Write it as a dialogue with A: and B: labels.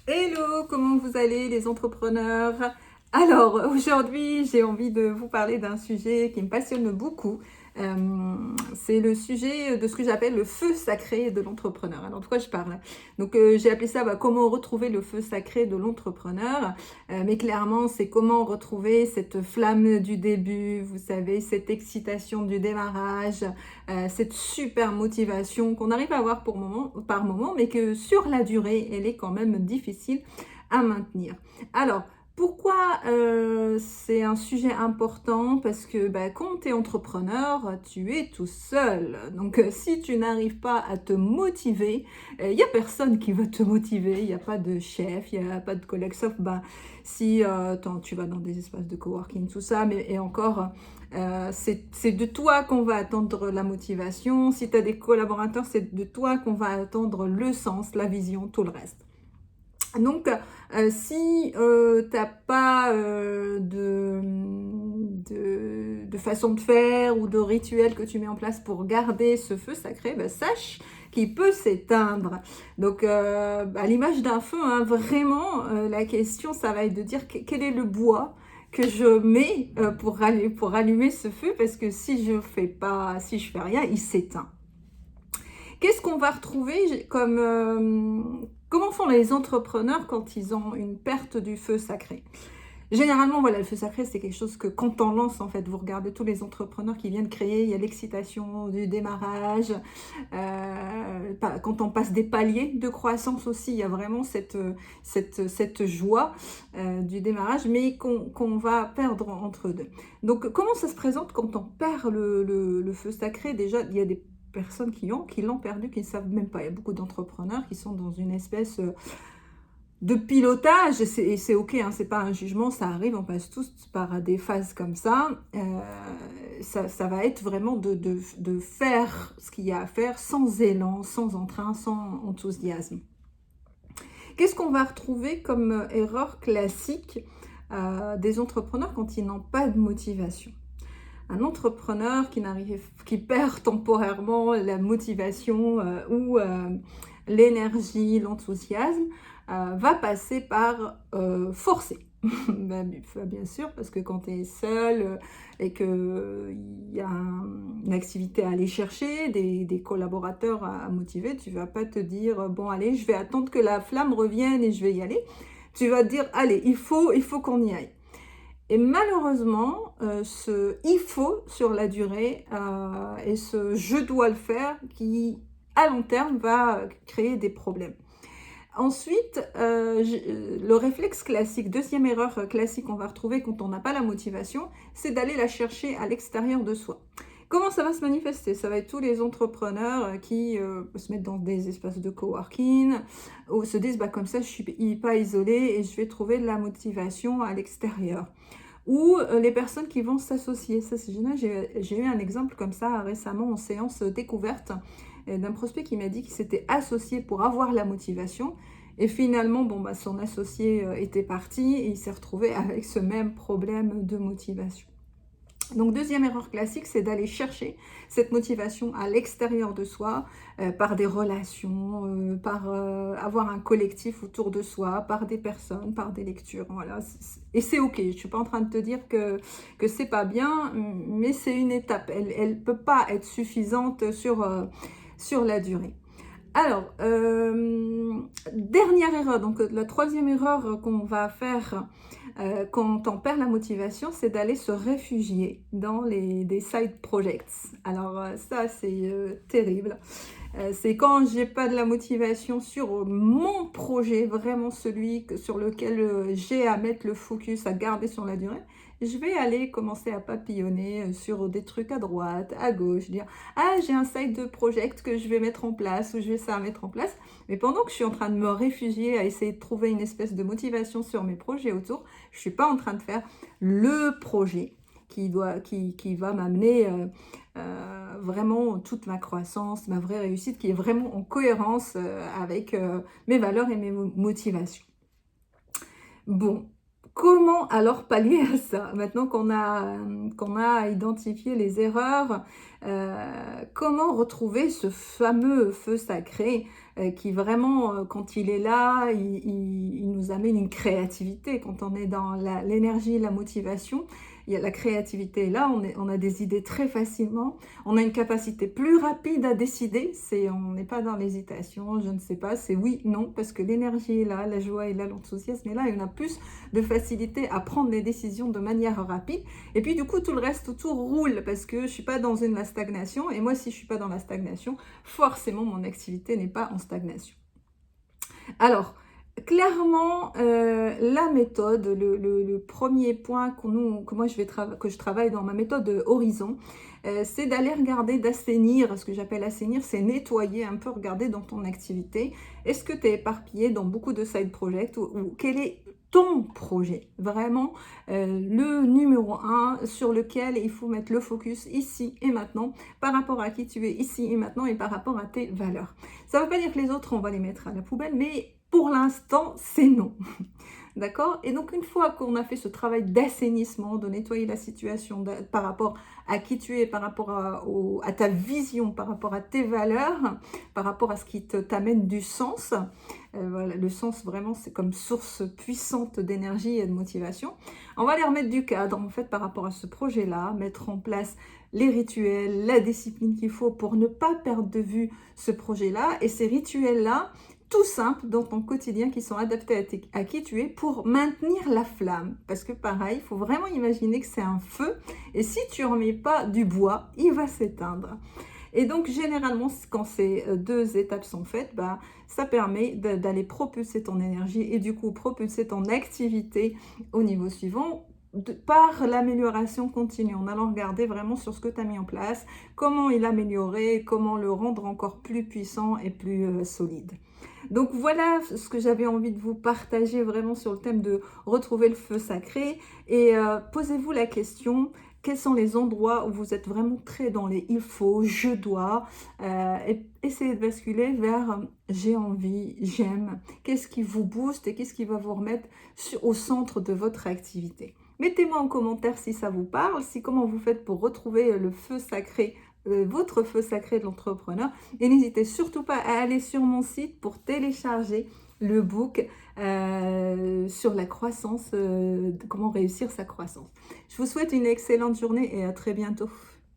A: Hello, comment vous allez les entrepreneurs? Alors aujourd'hui j'ai envie de vous parler d'un sujet qui me passionne beaucoup. C'est le sujet de ce que j'appelle le feu sacré de l'entrepreneur. Alors de quoi je parle? Donc j'ai appelé ça comment retrouver le feu sacré de l'entrepreneur. Mais clairement c'est comment retrouver cette flamme du début, vous savez, cette excitation du démarrage, cette super motivation qu'on arrive à avoir par moment, mais que sur la durée, elle est quand même difficile à maintenir. Alors, pourquoi c'est un sujet important? Parce que quand tu es entrepreneur, tu es tout seul. Donc, si tu n'arrives pas à te motiver, il n'y a personne qui va te motiver. Il n'y a pas de chef, il n'y a pas de collègue, sauf si tu vas dans des espaces de coworking, tout ça. Et encore, c'est de toi qu'on va attendre la motivation. Si tu as des collaborateurs, c'est de toi qu'on va attendre le sens, la vision, tout le reste. Donc, si tu n'as pas de façon de faire ou de rituel que tu mets en place pour garder ce feu sacré, sache qu'il peut s'éteindre. Donc, à l'image d'un feu, hein, vraiment, la question, ça va être de dire quel est le bois que je mets pour allumer ce feu, parce que si je fais rien, il s'éteint. Qu'est-ce qu'on va retrouver comment font les entrepreneurs quand ils ont une perte du feu sacré? Généralement, voilà, le feu sacré, c'est quelque chose que quand on lance, en fait, vous regardez tous les entrepreneurs qui viennent créer, il y a l'excitation du démarrage. Quand on passe des paliers de croissance aussi, il y a vraiment cette joie du démarrage, mais qu'on va perdre entre deux. Donc, comment ça se présente quand on perd le feu sacré? Déjà, il y a des personnes qui l'ont perdu, qui ne savent même pas. Il y a beaucoup d'entrepreneurs qui sont dans une espèce de pilotage, et c'est ok, hein, c'est pas un jugement, ça arrive, on passe tous par des phases comme ça. Ça va être vraiment de faire ce qu'il y a à faire sans élan, sans entrain, sans enthousiasme. Qu'est-ce qu'on va retrouver comme erreur classique des entrepreneurs quand ils n'ont pas de motivation? Un entrepreneur qui perd temporairement la motivation ou l'énergie, l'enthousiasme, va passer par forcer. Bien sûr, parce que quand tu es seul et qu'il y a une activité à aller chercher, des collaborateurs à motiver, tu ne vas pas te dire, bon allez, je vais attendre que la flamme revienne et je vais y aller. Tu vas te dire, allez, il faut qu'on y aille. Et malheureusement, ce « il faut » sur la durée et ce « je dois le faire » qui, à long terme, va créer des problèmes. Ensuite, le réflexe classique, deuxième erreur classique qu'on va retrouver quand on n'a pas la motivation, c'est d'aller la chercher à l'extérieur de soi. Comment ça va se manifester? Ça va être tous les entrepreneurs qui se mettent dans des espaces de coworking ou se disent comme ça je suis pas isolée et je vais trouver de la motivation à l'extérieur. Ou les personnes qui vont s'associer. Ça c'est génial, j'ai eu un exemple comme ça récemment en séance découverte d'un prospect qui m'a dit qu'il s'était associé pour avoir la motivation. Et finalement, son associé était parti et il s'est retrouvé avec ce même problème de motivation. Donc, deuxième erreur classique, c'est d'aller chercher cette motivation à l'extérieur de soi, par des relations, par avoir un collectif autour de soi, par des personnes, par des lectures. Voilà. Et c'est ok, je ne suis pas en train de te dire que c'est pas bien, mais c'est une étape. Elle ne peut pas être suffisante sur la durée. Alors, dernière erreur, donc la troisième erreur qu'on va faire quand on perd la motivation, c'est d'aller se réfugier dans des side projects. Alors ça, c'est terrible. C'est quand j'ai pas de la motivation sur mon projet, vraiment celui sur lequel j'ai à mettre le focus, à garder sur la durée, je vais aller commencer à papillonner sur des trucs à droite, à gauche, dire « Ah, j'ai un side project que je vais mettre en place ou je vais ça mettre en place. » Mais pendant que je suis en train de me réfugier à essayer de trouver une espèce de motivation sur mes projets autour, je ne suis pas en train de faire le projet qui va m'amener vraiment toute ma croissance, ma vraie réussite, qui est vraiment en cohérence avec mes valeurs et mes motivations. Bon, Comment alors pallier à ça? Maintenant qu'on a identifié les erreurs, comment retrouver ce fameux feu sacré, qui vraiment, quand il est là, il nous amène une créativité. Quand on est dans l'énergie, la motivation, il y a la créativité est là, on a des idées très facilement, on a une capacité plus rapide à décider, on n'est pas dans l'hésitation, je ne sais pas, c'est oui, non, parce que l'énergie est là, la joie est là, l'enthousiasme est là, et on a plus de facilité à prendre des décisions de manière rapide. Et puis du coup, tout le reste autour roule parce que je suis pas dans la stagnation. Et moi, si je suis pas dans la stagnation, forcément, mon activité n'est pas en stagnation. Alors, clairement, la méthode, le premier point que moi que je travaille dans ma méthode Horizon, c'est d'aller regarder, d'assainir. Ce que j'appelle assainir, c'est nettoyer un peu, regarder dans ton activité. Est-ce que tu es éparpillé dans beaucoup de side projects ou quel est ton projet, vraiment le numéro un sur lequel il faut mettre le focus ici et maintenant par rapport à qui tu es ici et maintenant et par rapport à tes valeurs. Ça ne veut pas dire que les autres, on va les mettre à la poubelle, mais pour l'instant, c'est non. D'accord? Et donc, une fois qu'on a fait ce travail d'assainissement, de nettoyer la situation par rapport à qui tu es, par rapport à ta vision, par rapport à tes valeurs, par rapport à ce qui t'amène du sens, voilà, le sens vraiment, c'est comme source puissante d'énergie et de motivation. On va aller remettre du cadre, en fait, par rapport à ce projet-là, mettre en place les rituels, la discipline qu'il faut pour ne pas perdre de vue ce projet-là. Et ces rituels-là, tout simples dans ton quotidien qui sont adaptés à qui tu es pour maintenir la flamme. Parce que pareil, il faut vraiment imaginer que c'est un feu et si tu ne remets pas du bois, il va s'éteindre. Et donc généralement, quand ces deux étapes sont faites, bah, ça permet d'aller propulser ton énergie et du coup propulser ton activité au niveau suivant par l'amélioration continue, en allant regarder vraiment sur ce que tu as mis en place, comment il améliorer, comment le rendre encore plus puissant et plus solide. Donc voilà ce que j'avais envie de vous partager vraiment sur le thème de retrouver le feu sacré. Et posez-vous la question, quels sont les endroits où vous êtes vraiment très dans les il faut, je dois, et essayez de basculer vers j'ai envie, j'aime. Qu'est-ce qui vous booste et qu'est-ce qui va vous remettre au centre de votre activité. Mettez-moi en commentaire si ça vous parle, comment vous faites pour retrouver le feu sacré, votre feu sacré de l'entrepreneur. Et n'hésitez surtout pas à aller sur mon site pour télécharger le book sur la croissance, comment réussir sa croissance. Je vous souhaite une excellente journée et à très bientôt.